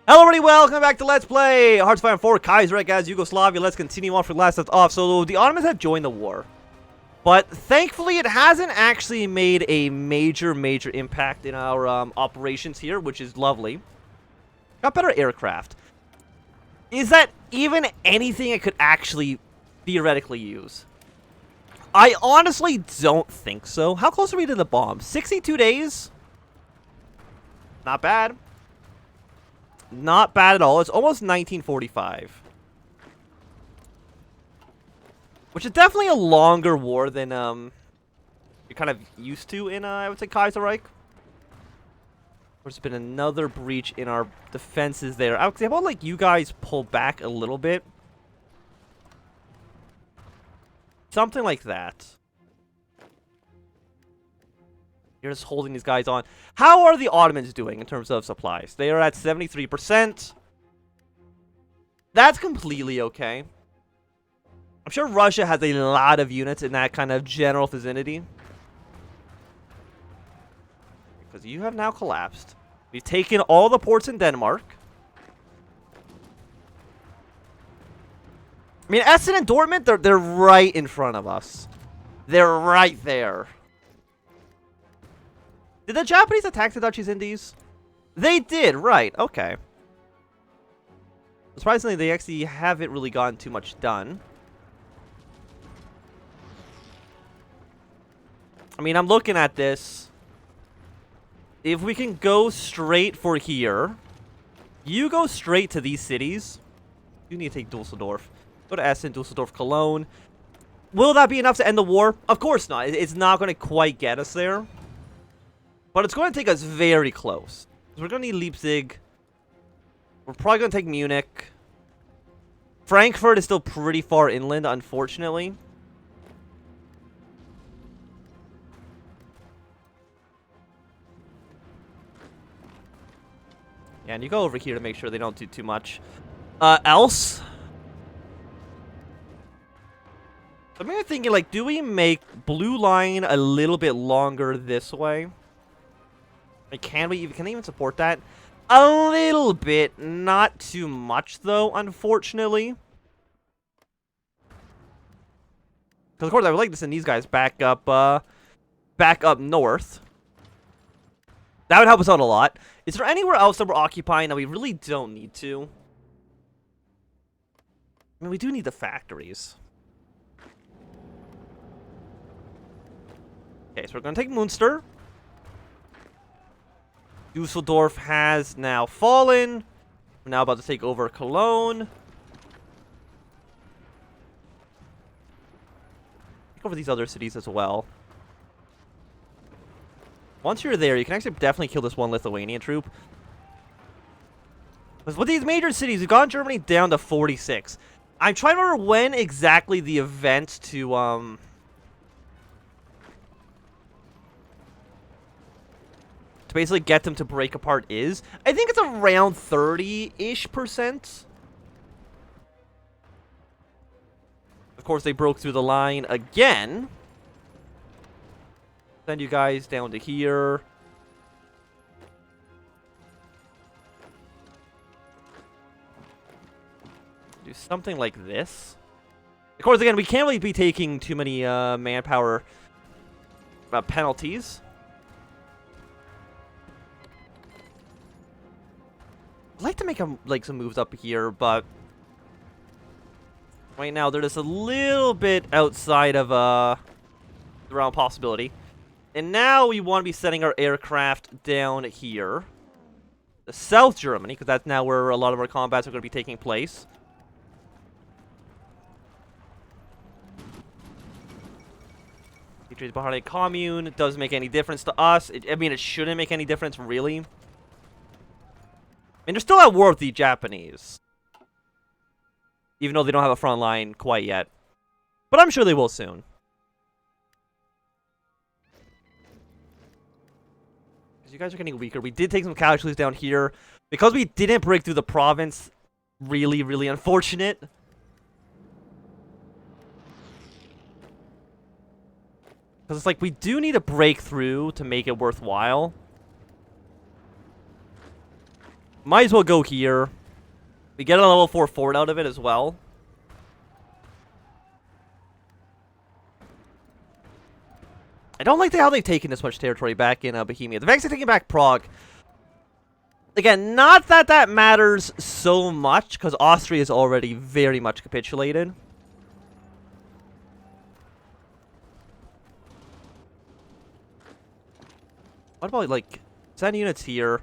Hello everybody, welcome back to Let's Play Hearts of Iron 4 Kaiserreich as Yugoslavia. Let's continue on from last left off. So the Ottomans have joined the war, but thankfully it hasn't actually made a major impact in our operations here, which is lovely. Got better aircraft. Is that even anything I could actually theoretically use? I honestly don't think so. How close are we to the bomb? 62 days? Not bad. Not bad at all. It's almost 1945. Which is definitely a longer war than you're kind of used to in, I would say, Kaiserreich. There's been another breach in our defenses there. How about, like, you guys pull back a little bit? Something like that. You're just holding these guys on. How are the Ottomans doing in terms of supplies? They are at 73%. That's completely okay. I'm sure Russia has a lot of units in that kind of general vicinity. Because you have now collapsed. We've taken all the ports in Denmark. I mean, Essen and Dortmund, they're right in front of us. They're right there. Did the Japanese attack the Dutch East Indies? They did, right, okay. Surprisingly, they actually haven't really gotten too much done. I mean, I'm looking at this. If we can go straight for here, you go straight to these cities. You need to take Dusseldorf. Go to Essen, Dusseldorf, Cologne. Will that be enough to end the war? Of course not. It's not going to quite get us there. But it's going to take us very close. We're going to need Leipzig. We're probably going to take Munich. Frankfurt is still pretty far inland, unfortunately. Yeah, and you go over here to make sure they don't do too much. Else? I'm maybe thinking, like, do we make blue line a little bit longer this way? Like, can they even support that? A little bit. Not too much, though, unfortunately. Because, of course, I would like to send these guys back up north. That would help us out a lot. Is there anywhere else that we're occupying that we really don't need to? I mean, we do need the factories. Okay, so we're going to take Münster. Dusseldorf has now fallen. We're now about to take over Cologne. Take over these other cities as well. Once you're there, you can actually definitely kill this one Lithuanian troop. Because with these major cities, we've gotten Germany down to 46. I'm trying to remember when exactly the event to basically get them to break apart is. I think it's around 30-ish%. Of course, they broke through the line again. Send you guys down to here. Do something like this. Of course, again, we can't really be taking too many manpower penalties. I'd like to make some moves up here, but right now they're just a little bit outside of the realm of possibility. And now we want to be sending our aircraft down here, to South Germany, because that's now where a lot of our combats are going to be taking place. Hatred behind a commune. It doesn't make any difference to us. I mean, it shouldn't make any difference, really. I mean, they're still at war with the Japanese. Even though they don't have a front line quite yet. But I'm sure they will soon. Because you guys are getting weaker. We did take some casualties down here. Because we didn't break through the province. Really unfortunate. Because it's like, we do need a breakthrough to make it worthwhile. Might as well go here. We get a level 4 fort out of it as well. I don't like how they've taken this much territory back in Bohemia. The fact they're taking back Prague. Again, not that that matters so much, because Austria is already very much capitulated. What about, like, send units here?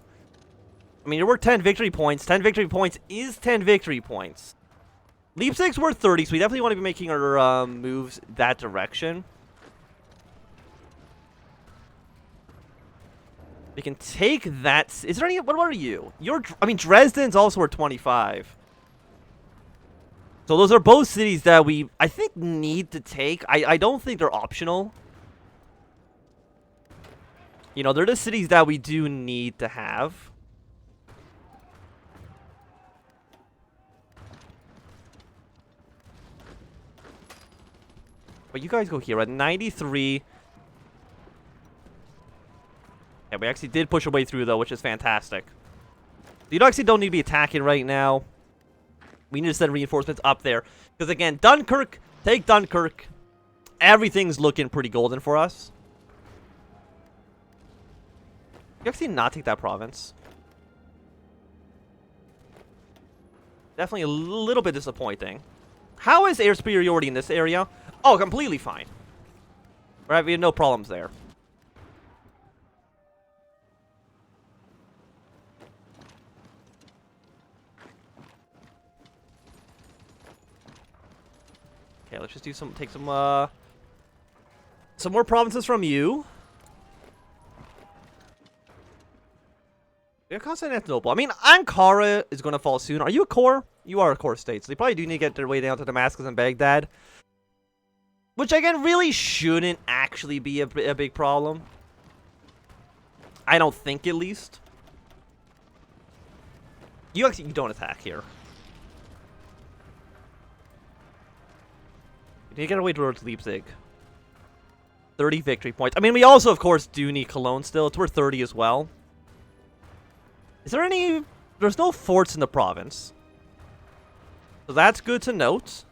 I mean, you're worth 10 victory points. 10 victory points is 10 victory points. Leipzig's worth 30, so we definitely want to be making our moves that direction. We can take that. Is there any? What are you? I mean, Dresden's also worth 25. So those are both cities that I think, need to take. I don't think they're optional. You know, they're the cities that we do need to have. But you guys go here at 93. Yeah, we actually did push our way through, though, which is fantastic. You actually don't need to be attacking right now. We need to send reinforcements up there. Because, again, Dunkirk, take Dunkirk. Everything's looking pretty golden for us. You actually not take that province. Definitely a little bit disappointing. How is air superiority in this area? Oh, completely fine. Right, we have no problems there. Okay, let's just do take some more provinces from you. We have Constantinople. I mean, Ankara is going to fall soon. Are you a core? You are a core state, so they probably do need to get their way down to Damascus and Baghdad. Which, again, really shouldn't actually be a big problem. I don't think, at least. You don't attack here. You need to get away towards Leipzig. 30 victory points. I mean, we also, of course, do need Cologne still. It's worth 30 as well. Is there any... There's no forts in the province. So that's good to note.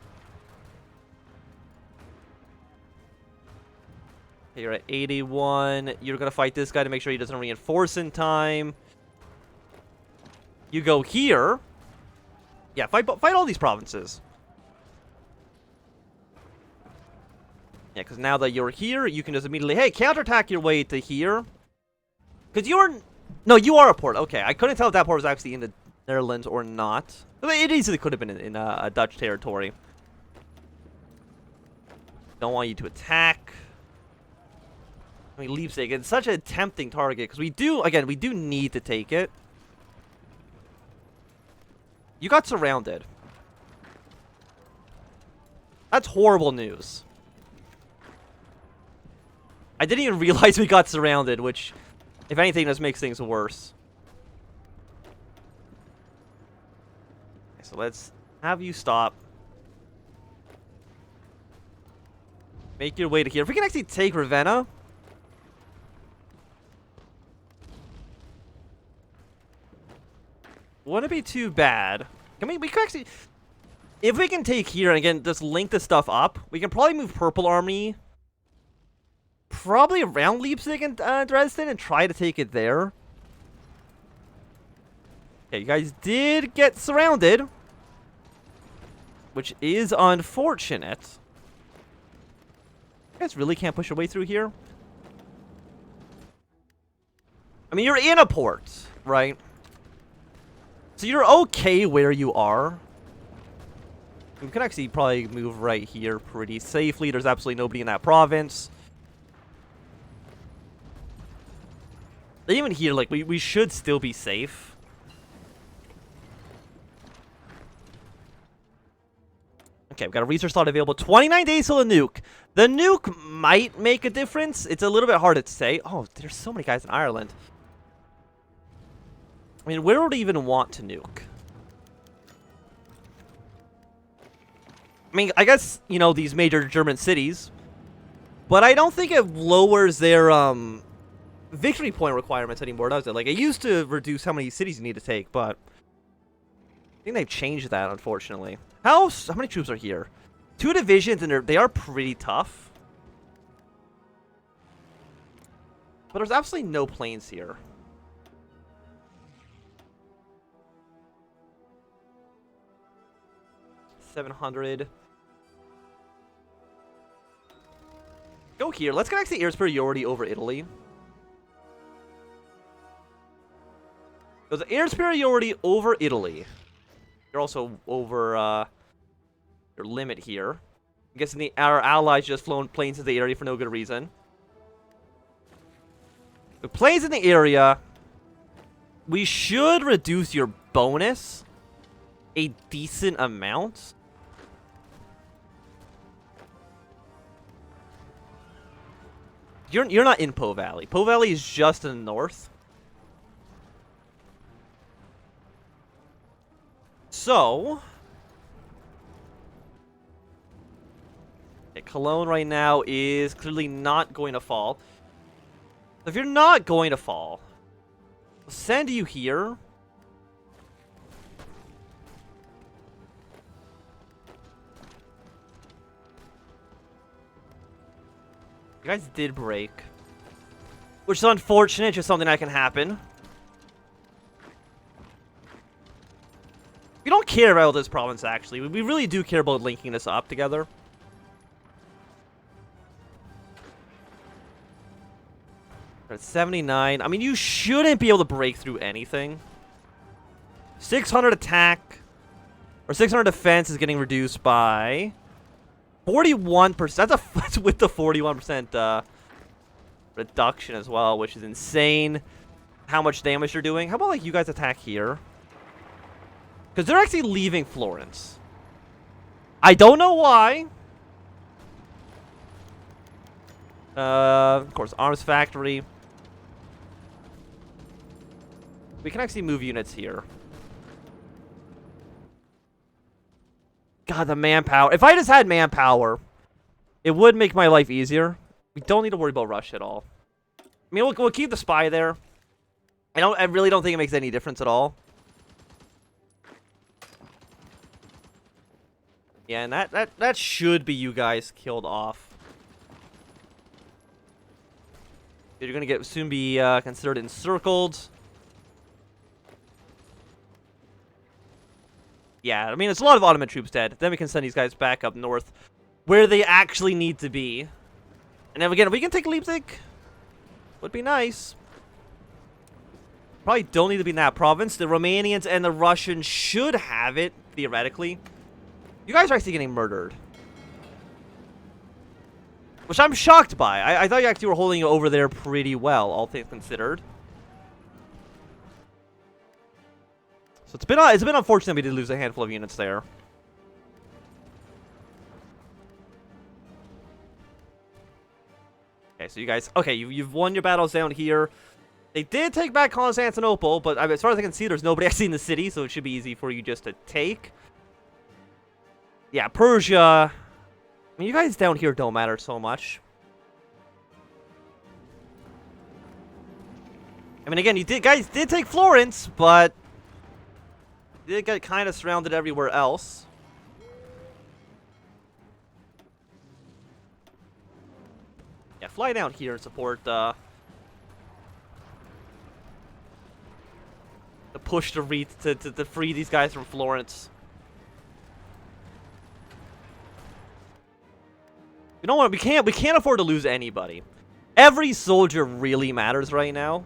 Okay, you're at 81. You're going to fight this guy to make sure he doesn't reinforce in time. You go here. Yeah, fight all these provinces. Yeah, because now that you're here, you can just immediately, hey, counterattack your way to here. Because you're... No, you are a port. Okay, I couldn't tell if that port was actually in the Netherlands or not. It easily could have been in Dutch territory. Don't want you to attack. I mean, Leipzig, it's such a tempting target. Because we do, again, we do need to take it. You got surrounded. That's horrible news. I didn't even realize we got surrounded, which, if anything, just makes things worse. Okay, so let's have you stop. Make your way to here. If we can actually take Ravenna. Wouldn't be too bad. We could actually... If we can take here, and again, just link this stuff up, we can probably move Purple Army probably around Leipzig and Dresden and try to take it there. Okay, you guys did get surrounded, which is unfortunate. You guys really can't push your way through here? I mean, you're in a port, right? So you're okay where you are. We can actually probably move right here pretty safely. There's absolutely nobody in that province. Even here, like, we should still be safe. Okay, we've got a research slot available. 29 days till the nuke. The nuke might make a difference. It's a little bit hard to say. Oh, there's so many guys in Ireland. I mean, where would we even want to nuke? I mean, I guess, you know, these major German cities. But I don't think it lowers their, victory point requirements anymore, does it? Like, it used to reduce how many cities you need to take, but I think they've changed that, unfortunately. How many troops are here? 2 divisions, and they are pretty tough. But there's absolutely no planes here. $700. Go here. Let's get actually air superiority over Italy. So the air superiority over Italy. You're also over your limit here. I'm guessing our allies just flown planes into the area for no good reason. The planes in the area, we should reduce your bonus a decent amount. You're not in Po Valley. Po Valley is just in the north. So, Cologne right now is clearly not going to fall. If you're not going to fall, I'll send you here. You guys did break, which is unfortunate, just something that can happen. We don't care about this province, actually. We really do care about linking this up together. At 79. I mean, you shouldn't be able to break through anything. 600 attack, or 600 defense is getting reduced by 41%. That's with the 41% reduction as well, which is insane. How much damage you're doing. How about, like, you guys attack here? Because they're actually leaving Florence. I don't know why. Of course, arms factory. We can actually move units here. God, the manpower. If I just had manpower, it would make my life easier. We don't need to worry about Russia at all. I mean, we'll keep the spy there. I really don't think it makes any difference at all. Yeah, and that should be you guys killed off. You're gonna soon be considered encircled. Yeah, I mean, it's a lot of Ottoman troops dead. Then we can send these guys back up north, where they actually need to be. And then again, if we can take Leipzig, would be nice. Probably don't need to be in that province. The Romanians and the Russians should have it, theoretically. You guys are actually getting murdered. Which I'm shocked by. I thought you actually were holding it over there pretty well, all things considered. So it's been unfortunate we did lose a handful of units there. Okay, so you guys... Okay, you've won your battles down here. They did take back Constantinople, but as far as I can see, there's nobody actually in the city, so it should be easy for you just to take. Yeah, Persia... I mean, you guys down here don't matter so much. I mean, again, guys did take Florence, but... you did get kind of surrounded everywhere else. Yeah, fly down here and support the push to free these guys from Florence. You know what? We can't afford to lose anybody. Every soldier really matters right now.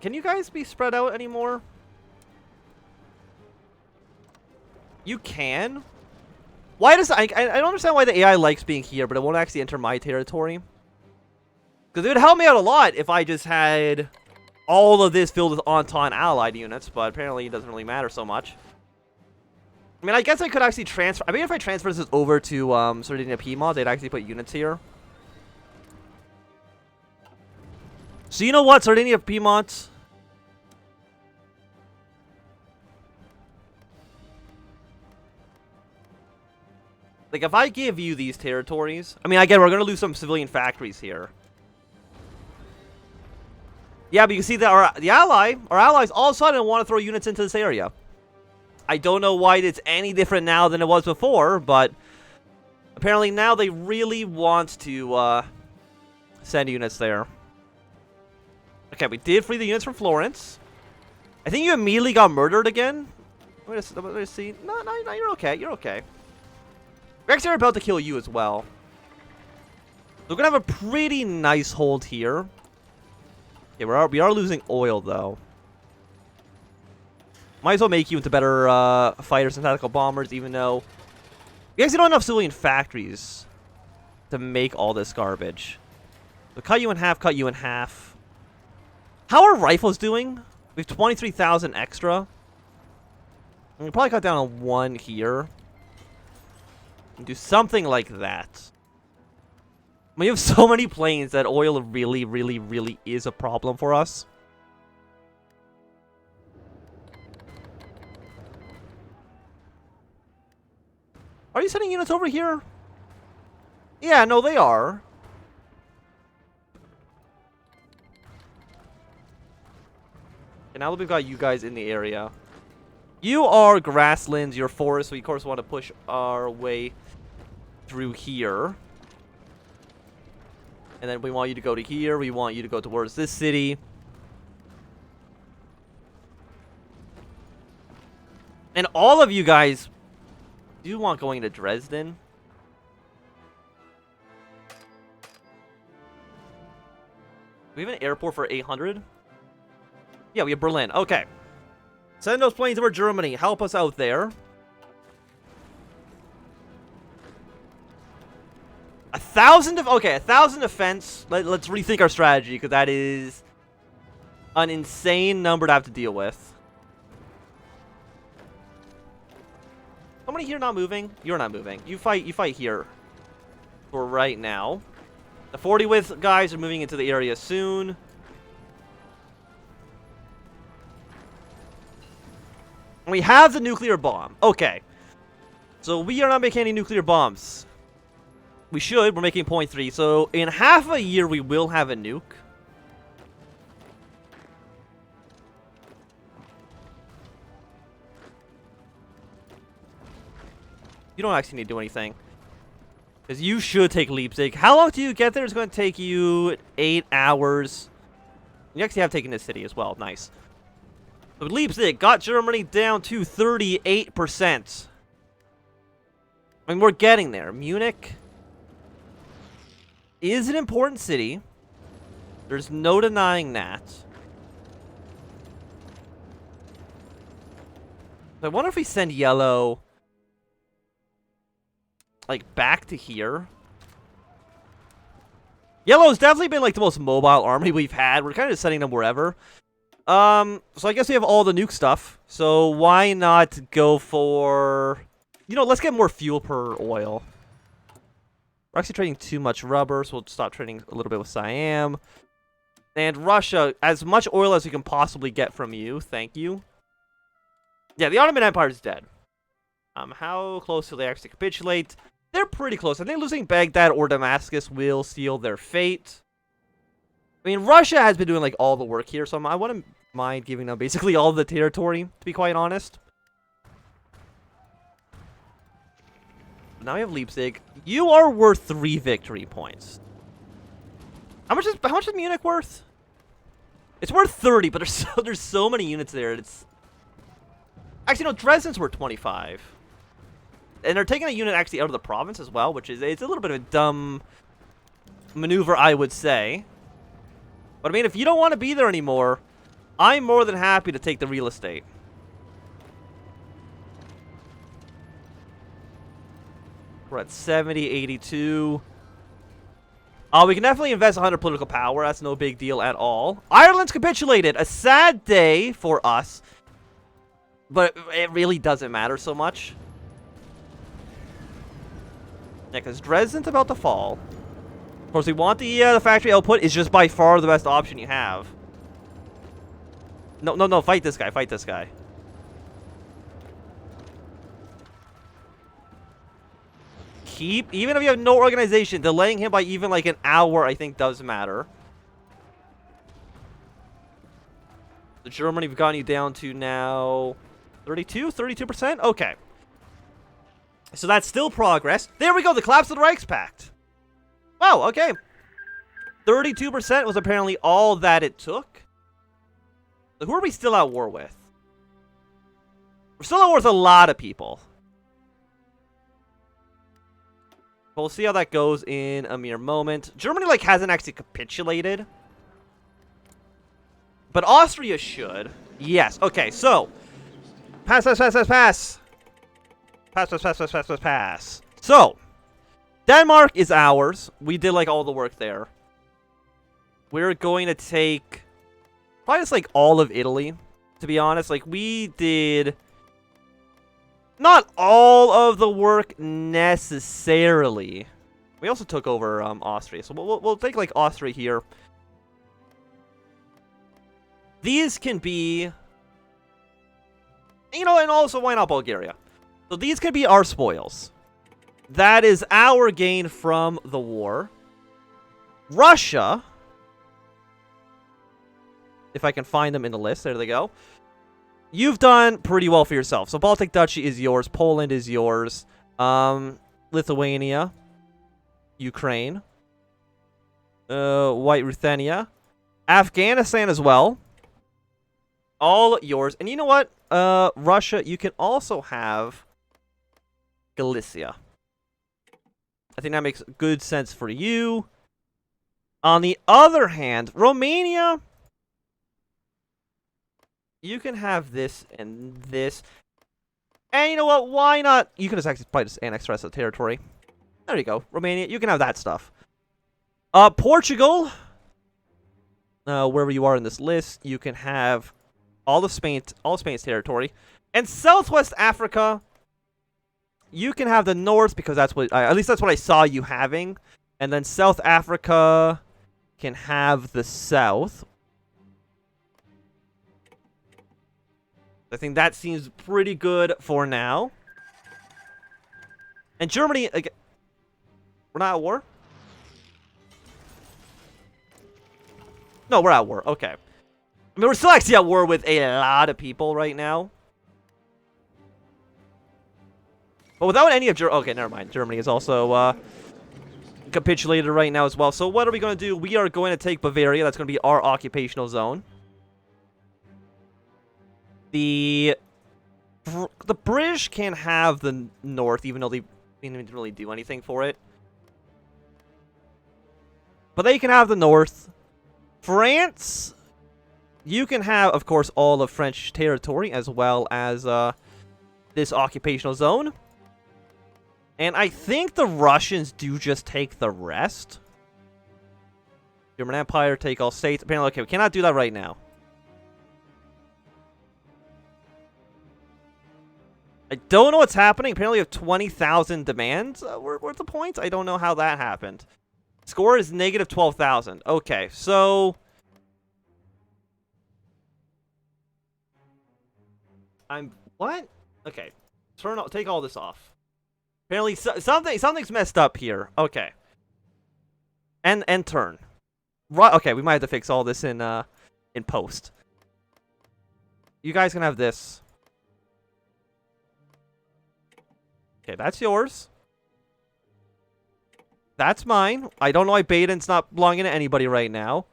Can you guys be spread out anymore? You can. Why does I don't understand why the AI likes being here, but it won't actually enter my territory. Because it would help me out a lot if I just had all of this filled with Entente allied units, but apparently it doesn't really matter so much. I mean, I guess I could actually transfer... I mean, if I transfer this over to Sardinia Piedmont, they'd actually put units here. So you know what, Sardinia Piedmont... Like, if I give you these territories... I mean, again, we're going to lose some civilian factories here. Yeah, but you can see that our allies all of a sudden want to throw units into this area. I don't know why it's any different now than it was before, but apparently now they really want to send units there. Okay, we did free the units from Florence. I think you immediately got murdered again. Let me see. No, you're okay. You're okay. We're actually about to kill you as well. So we're gonna have a pretty nice hold here. Yeah, we are losing oil though. Might as well make you into better fighters and tactical bombers, even though we actually don't have enough civilian factories to make all this garbage. So cut you in half, cut you in half. How are rifles doing? We have 23,000 extra. We can probably cut down on 1 here. And do something like that. We have so many planes that oil really, really, really is a problem for us. Are you sending units over here? Yeah, no, they are. And now that we've got you guys in the area. You are grasslands, you're forests, so we of course want to push our way through here. And then we want you to go to here, we want you to go towards this city. And all of you guys do want going to Dresden. We have an airport for 800? Yeah, we have Berlin. Okay. Send those planes over Germany. Help us out there. 1,000 of... Okay, 1,000 defense. Let's rethink our strategy, because that is an insane number to have to deal with. Somebody here not moving? You're not moving. You fight here for right now. The 40 width guys are moving into the area soon. We have the nuclear bomb. Okay. So we are not making any nuclear bombs. We should. We're making 0.3. So in half a year, we will have a nuke. You don't actually need to do anything. Because you should take Leipzig. How long do you get there? It's going to take you 8 hours. You actually have taken this city as well. Nice. So Leipzig got Germany down to 38%. I mean, we're getting there. Munich is an important city. There's no denying that. I wonder if we send yellow, like, back to here. Yellow's definitely been, like, the most mobile army we've had. We're kind of just sending them wherever. So I guess we have all the nuke stuff. So why not go for... You know, let's get more fuel per oil. We're actually trading too much rubber, so we'll stop trading a little bit with Siam. And Russia, as much oil as we can possibly get from you. Thank you. Yeah, the Ottoman Empire is dead. How close do they actually capitulate? They're pretty close. I think losing Baghdad or Damascus will seal their fate. I mean, Russia has been doing, like, all the work here, so I wouldn't mind giving them basically all the territory, to be quite honest. Now we have Leipzig. You are worth 3 victory points. How much is Munich worth? It's worth 30, but there's so many units there. It's actually, no, Dresden's worth 25. And they're taking a unit actually out of the province as well, which is, it's a little bit of a dumb maneuver, I would say. But I mean, if you don't want to be there anymore, I'm more than happy to take the real estate. We're at 70, 82. We can definitely invest 100 political power. That's no big deal at all. Ireland's capitulated. A sad day for us. But it really doesn't matter so much. Yeah, because Dresden's about to fall. Of course, we want the factory output. Is just by far the best option you have. No, fight this guy. Fight this guy. keep. Even if you have no organization, delaying him by even like an hour, I think does matter. The Germany, we've gotten you down to now 32%? Okay. So that's still progress. There we go, the collapse of the Reichspakt. Wow, okay. 32% was apparently all that it took. So who are we still at war with? We're still at war with a lot of people. We'll see how that goes in a mere moment. Germany, like, hasn't actually capitulated. But Austria should. Yes. Okay, so. Pass. Pass. So. Denmark is ours. We did, like, all the work there. We're going to take probably just, like, all of Italy, to be honest. Like, we did not all of the work necessarily. We also took over Austria. So we'll take, like, Austria here. These can be, you know, and also why not Bulgaria? So these can be our spoils. That is our gain from the war. Russia, if I can find them in the list, there they go. You've done pretty well for yourself. So Baltic Duchy is yours. Poland is yours. Lithuania. Ukraine. White Ruthenia. Afghanistan as well. All yours. And you know what? Russia, you can also have Galicia. I think that makes good sense for you. On the other hand, Romania, you can have this and this. And you know what? Why not? You can just actually probably just annex the rest of the territory. There you go. Romania, you can have that stuff. Portugal, wherever you are in this list, you can have all of Spain's territory. And Southwest Africa, you can have the north because that's what, at least that's what I saw you having. And then South Africa can have the south. I think that seems pretty good for now. And Germany, again, we're not at war? No, we're at war. Okay. I mean, we're still actually at war with a lot of people right now. But without any of Germany... Okay, never mind. Germany is also capitulated right now as well. So what are we going to do? We are going to take Bavaria. That's going to be our occupational zone. The British can have the north, even though they didn't really do anything for it. But they can have the north. France, you can have, of course, all of French territory as well as this occupational zone. And I think the Russians do just take the rest. German Empire, take all states. Apparently, okay, we cannot do that right now. I don't know what's happening. Apparently, we have 20,000 demands worth of points. I don't know how that happened. Score is negative 12,000. Okay, so what? Okay, take all this off. Apparently, something's messed up here. Okay, and turn. Right. Okay, we might have to fix all this in post. You guys can have this. Okay, that's yours. That's mine. I don't know why Baden's not belonging to anybody right now.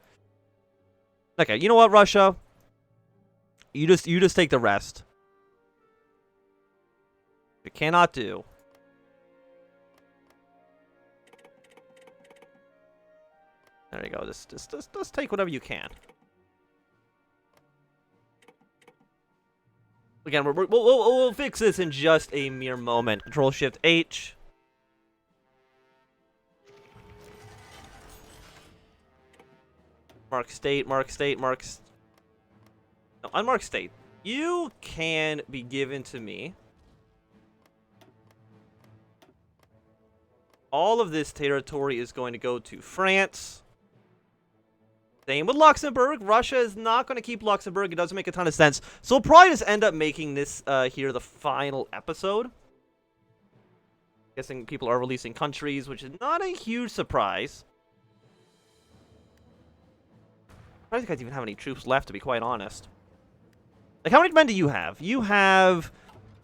Okay, you know what, Russia? You just take the rest. You cannot do. There you go. Just take whatever you can. Again, we'll fix this in just a mere moment. Control-Shift-H. Mark state, mark state, mark... No, unmark state. You can be given to me. All of this territory is going to go to France. Same with Luxembourg. Russia is not going to keep Luxembourg. It doesn't make a ton of sense. So we'll probably just end up making this here the final episode. Guessing people are releasing countries, which is not a huge surprise. I don't think I even have any troops left, to be quite honest. Like, how many men do you have? You have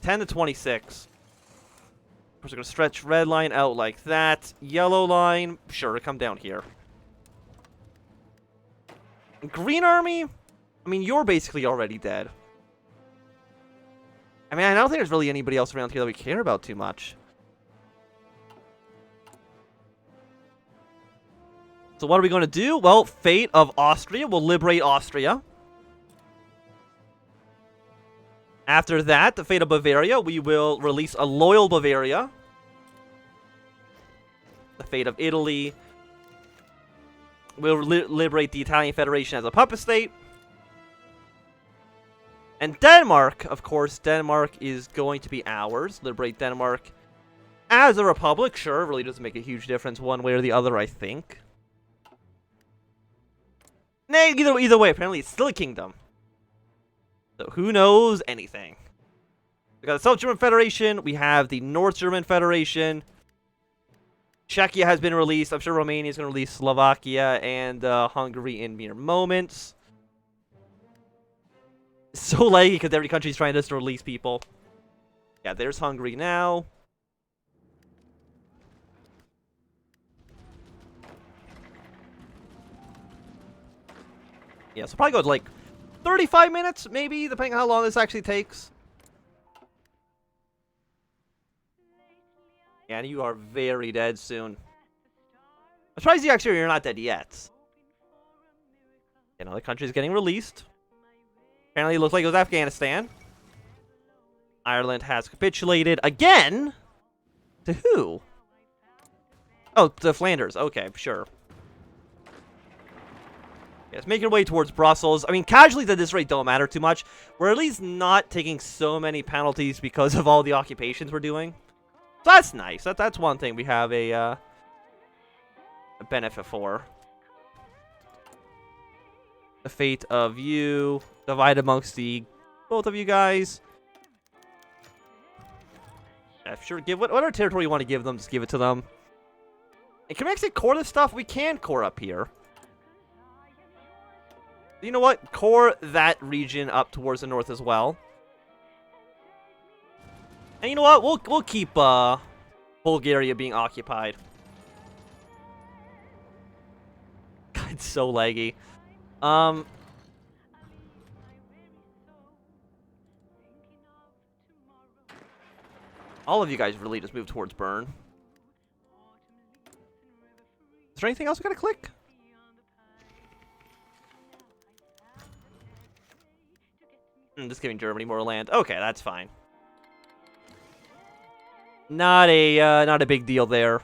10 to 26. Of course, we're going to stretch red line out like that. Yellow line, sure, come down here. Green army? I mean, you're basically already dead. I mean, I don't think there's really anybody else around here that we care about too much. So what are we going to do? Well, fate of Austria. We'll liberate Austria. After that, the fate of Bavaria. We will release a loyal Bavaria. The fate of Italy. We'll liberate the Italian Federation as a puppet state. And Denmark, of course, Denmark is going to be ours. Liberate Denmark as a republic. Sure, it really doesn't make a huge difference one way or the other, I think. Nay, either way, apparently it's still a kingdom. So who knows anything? We got the South German Federation. We have the North German Federation. Czechia has been released. I'm sure Romania is going to release Slovakia and Hungary in mere moments. So laggy because every country is trying just to release people. Yeah, there's Hungary now. Yeah, so probably go to like 35 minutes, maybe, depending on how long this actually takes. Yeah, and you are very dead soon. I'm surprised you actually you're not dead yet. Another country is getting released. Apparently, it looks like it was Afghanistan. Ireland has capitulated again. To who? Oh, to Flanders. Okay, sure. Yes, make your way towards Brussels. I mean, casualties at this rate don't matter too much. We're at least not taking so many penalties because of all the occupations we're doing. So that's nice. That's one thing we have a benefit for. The fate of you. Divide amongst both of you guys. Yeah, sure, give whatever territory you want to give them, just give it to them. And can we actually core this stuff? We can core up here. You know what? Core that region up towards the north as well. And you know what? We'll keep Bulgaria being occupied. God, it's so laggy. All of you guys really just move towards Bern. Is there anything else we gotta click? Just giving Germany more land. Okay, that's fine. Not a big deal there.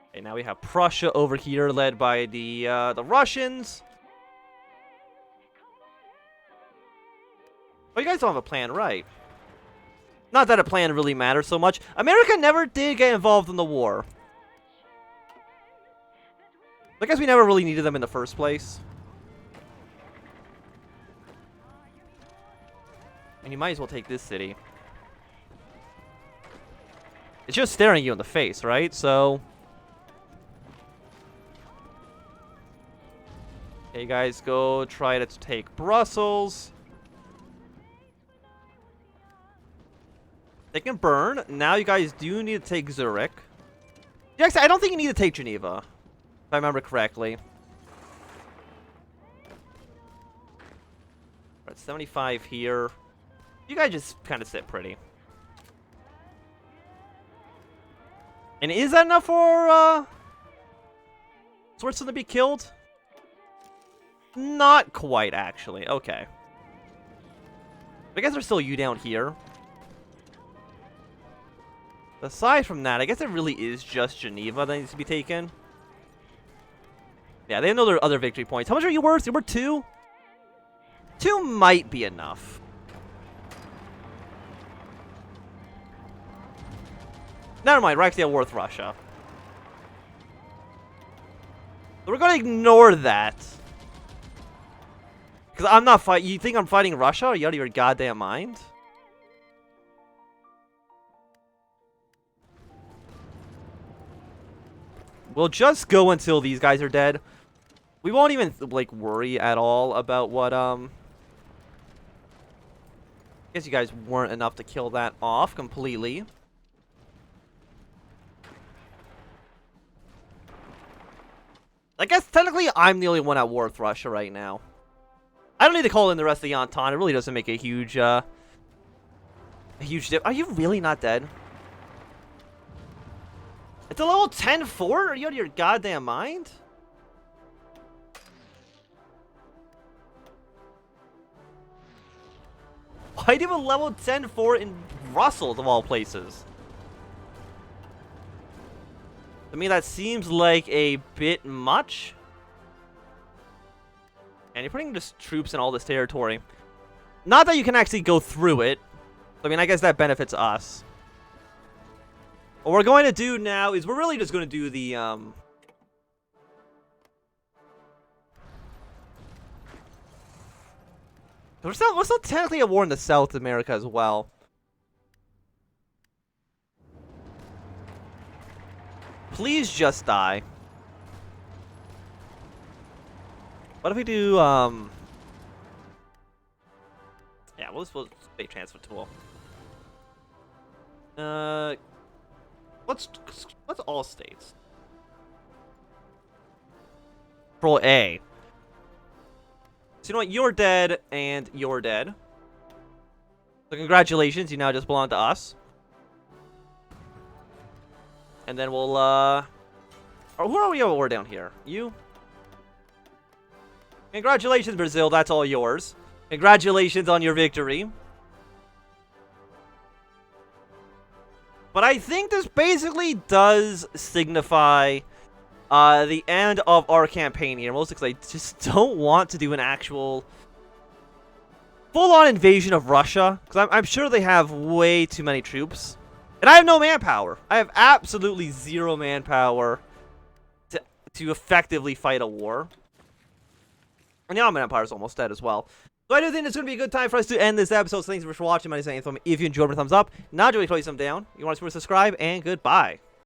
Okay, now we have Prussia over here, led by the Russians. Oh, you guys don't have a plan, right? Not that a plan really matters so much. America never did get involved in the war. I guess we never really needed them in the first place. And you might as well take this city. It's just staring you in the face, right? So... okay, you guys go try to take Brussels. They can burn. Now you guys do need to take Zurich. Actually, I don't think you need to take Geneva, if I remember correctly. We're at 75 here. You guys just kind of sit pretty. And is that enough for Switzerland to be killed? Not quite, actually. Okay. I guess there's still you down here. Aside from that, I guess it really is just Geneva that needs to be taken. Yeah, they have no other victory points. How much are you worth? You're worth 2? 2 might be enough. Never mind, we're actually worth Russia. So we're going to ignore that. Because I'm not fighting. You think I'm fighting Russia? Are you out of your goddamn mind? We'll just go until these guys are dead. We won't even, like, worry at all about what, I guess you guys weren't enough to kill that off completely. I guess technically I'm the only one at war with Russia right now. I don't need to call in the rest of the Entente. It really doesn't make a huge dip. Are you really not dead? It's a level 10 fort? Are you out of your goddamn mind? Why do you have a level 10 fort in Brussels, of all places? To me, that seems like a bit much. And you're putting just troops in all this territory. Not that you can actually go through it. I mean, I guess that benefits us. What we're going to do now is we're really just going to do the, we're still technically at war in the South America as well. Please just die. What if we do, yeah, we'll just state transfer tool. What's all states? Control A. So you know what? You're dead, and you're dead. So congratulations, you now just belong to us. And then we'll, or who are we at war down here? You? Congratulations, Brazil, that's all yours. Congratulations on your victory. But I think this basically does signify the end of our campaign here. Mostly because I just don't want to do an actual full-on invasion of Russia. Because I'm sure they have way too many troops. And I have no manpower. I have absolutely zero manpower to effectively fight a war. And the Ottoman Empire is almost dead as well. So I do think it's going to be a good time for us to end this episode. So thanks so much for watching. My name is Anthony. If you enjoyed, thumbs up. Not doing, throw some down. You want to subscribe, and goodbye.